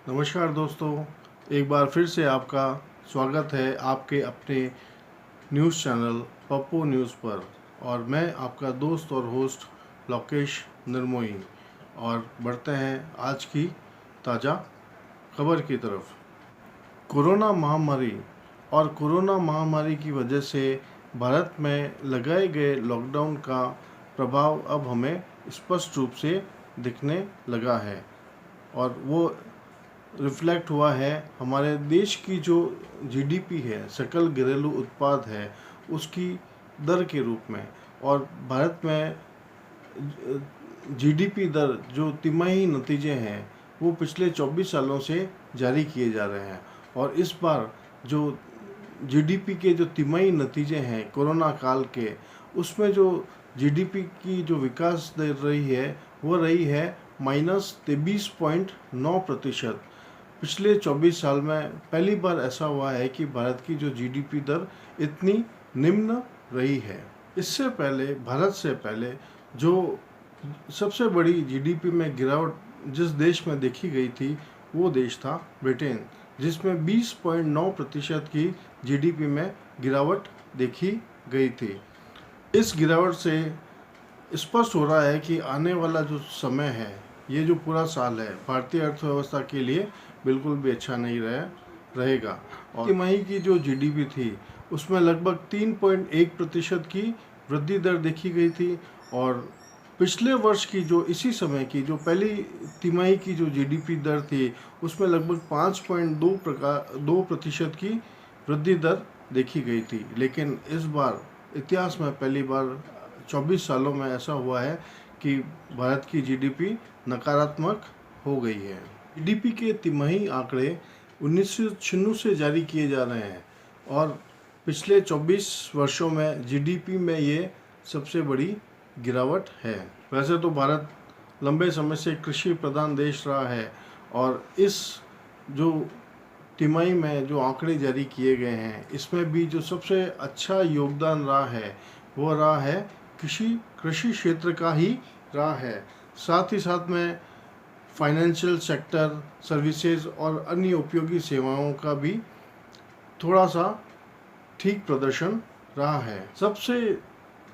नमस्कार दोस्तों, एक बार फिर से आपका स्वागत है आपके अपने न्यूज़ चैनल पप्पू न्यूज़ पर। और मैं आपका दोस्त और होस्ट लोकेश निर्मोही। और बढ़ते हैं आज की ताज़ा खबर की तरफ। कोरोना महामारी और कोरोना महामारी की वजह से भारत में लगाए गए लॉकडाउन का प्रभाव अब हमें स्पष्ट रूप से दिखने लगा है। और वो रिफ्लेक्ट हुआ है हमारे देश की जो जीडीपी है, सकल घरेलू उत्पाद है, उसकी दर के रूप में। और भारत में जीडीपी दर जो तिमाही नतीजे हैं वो पिछले 24 सालों से जारी किए जा रहे हैं। और इस बार जो जीडीपी के जो तिमाही नतीजे हैं कोरोना काल के, उसमें जो जीडीपी की जो विकास दर रही है वो रही है -23.9%। पिछले 24 साल में पहली बार ऐसा हुआ है कि भारत की जो जीडीपी दर इतनी निम्न रही है। इससे पहले, भारत से पहले जो सबसे बड़ी जीडीपी में गिरावट जिस देश में देखी गई थी वो देश था ब्रिटेन, जिसमें 20.9% की जीडीपी में गिरावट देखी गई थी। इस गिरावट से स्पष्ट हो रहा है कि आने वाला जो समय है, ये जो पूरा साल है, भारतीय अर्थव्यवस्था के लिए बिल्कुल भी अच्छा नहीं रहेगा। और तिमाही की जो जीडीपी थी उसमें लगभग 3.1% की वृद्धि दर देखी गई थी। और पिछले वर्ष की जो इसी समय की जो पहली तिमाही की जो जीडीपी दर थी उसमें लगभग 5.2% की वृद्धि दर देखी गई थी। लेकिन इस बार इतिहास में पहली बार 24 सालों में ऐसा हुआ है कि भारत की जीडीपी नकारात्मक हो गई है। जीडीपी के तिमाही आंकड़े 1996 से जारी किए जा रहे हैं और पिछले 24 वर्षों में जीडीपी में ये सबसे बड़ी गिरावट है। वैसे तो भारत लंबे समय से कृषि प्रधान देश रहा है और इस जो तिमाही में जो आंकड़े जारी किए गए हैं इसमें भी जो सबसे अच्छा योगदान रहा है वो रहा है कृषि क्षेत्र का ही रहा है। साथ ही साथ में फाइनेंशियल सेक्टर, सर्विसेज और अन्य उपयोगी सेवाओं का भी थोड़ा सा ठीक प्रदर्शन रहा है। सबसे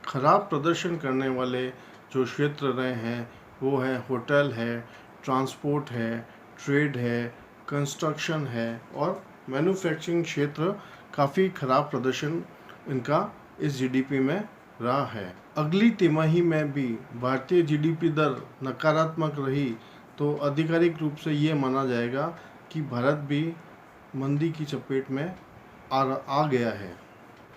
खराब प्रदर्शन करने वाले जो क्षेत्र रहे हैं वो है होटल है, ट्रांसपोर्ट है, ट्रेड है, कंस्ट्रक्शन है और मैन्युफैक्चरिंग क्षेत्र काफ़ी खराब प्रदर्शन इनका इस जीडीपी में रहा है। अगली तिमाही में भी भारतीय जीडीपी दर नकारात्मक रही तो आधिकारिक रूप से ये माना जाएगा कि भारत भी मंदी की चपेट में आ गया है।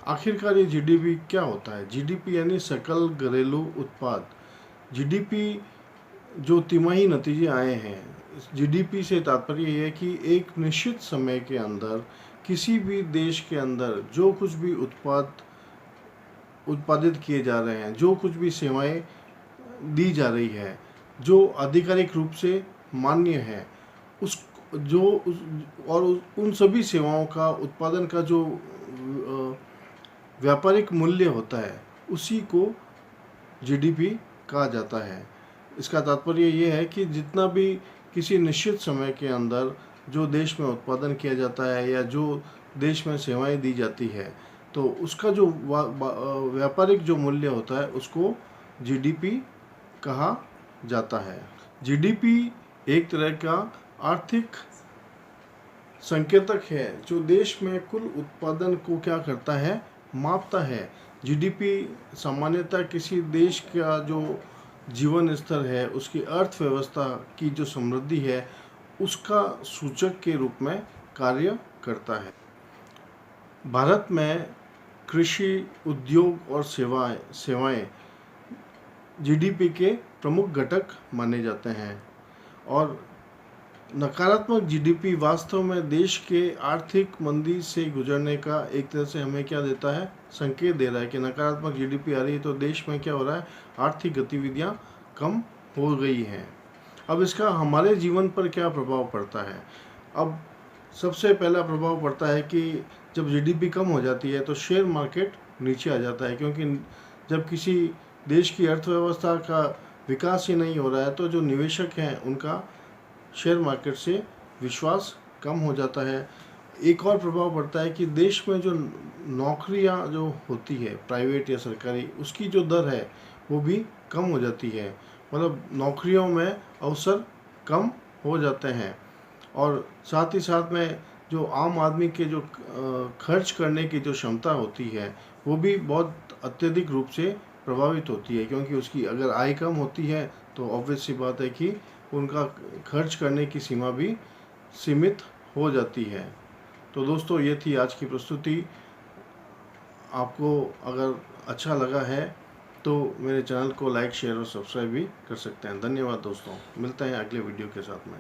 आखिरकार ये जीडीपी क्या होता है? जीडीपी यानी सकल घरेलू उत्पाद। जीडीपी जो तिमाही नतीजे आए हैं, जीडीपी से तात्पर्य ये है कि एक निश्चित समय के अंदर किसी भी देश के अंदर जो कुछ भी उत्पादित किए जा रहे हैं, जो कुछ भी सेवाएं दी जा रही है, जो आधिकारिक रूप से मान्य है, उन सभी सेवाओं का उत्पादन का जो व्यापारिक मूल्य होता है उसी को जीडीपी कहा जाता है। इसका तात्पर्य ये है कि जितना भी किसी निश्चित समय के अंदर जो देश में उत्पादन किया जाता है या जो देश में सेवाएं दी जाती है तो उसका जो व्यापारिक जो मूल्य होता है उसको जीडीपी कहा जाता है। जीडीपी एक तरह का आर्थिक संकेतक है जो देश में कुल उत्पादन को क्या करता है, मापता है। जीडीपी सामान्यतः किसी देश का जो जीवन स्तर है, उसकी अर्थव्यवस्था की जो समृद्धि है उसका सूचक के रूप में कार्य करता है। भारत में कृषि, उद्योग और सेवाएं जीडीपी के प्रमुख घटक माने जाते हैं। और नकारात्मक जीडीपी वास्तव में देश के आर्थिक मंदी से गुजरने का एक तरह से हमें क्या देता है, संकेत दे रहा है कि नकारात्मक जीडीपी आ रही है तो देश में क्या हो रहा है, आर्थिक गतिविधियां कम हो गई हैं। अब इसका हमारे जीवन पर क्या प्रभाव पड़ता है? अब सबसे पहला प्रभाव पड़ता है कि जब जीडीपी कम हो जाती है तो शेयर मार्केट नीचे आ जाता है, क्योंकि जब किसी देश की अर्थव्यवस्था का विकास ही नहीं हो रहा है तो जो निवेशक हैं उनका शेयर मार्केट से विश्वास कम हो जाता है। एक और प्रभाव पड़ता है कि देश में जो नौकरियां जो होती है प्राइवेट या सरकारी, उसकी जो दर है वो भी कम हो जाती है। मतलब नौकरियों में अवसर कम हो जाते हैं, और साथ ही साथ में जो आम आदमी के जो खर्च करने की जो क्षमता होती है वो भी बहुत अत्यधिक रूप से प्रभावित होती है, क्योंकि उसकी अगर आय कम होती है तो ऑब्वियस सी बात है कि उनका खर्च करने की सीमा भी सीमित हो जाती है। तो दोस्तों, ये थी आज की प्रस्तुति। आपको अगर अच्छा लगा है तो मेरे चैनल को लाइक, शेयर और सब्सक्राइब भी कर सकते हैं। धन्यवाद दोस्तों, मिलते हैं अगले वीडियो के साथ में।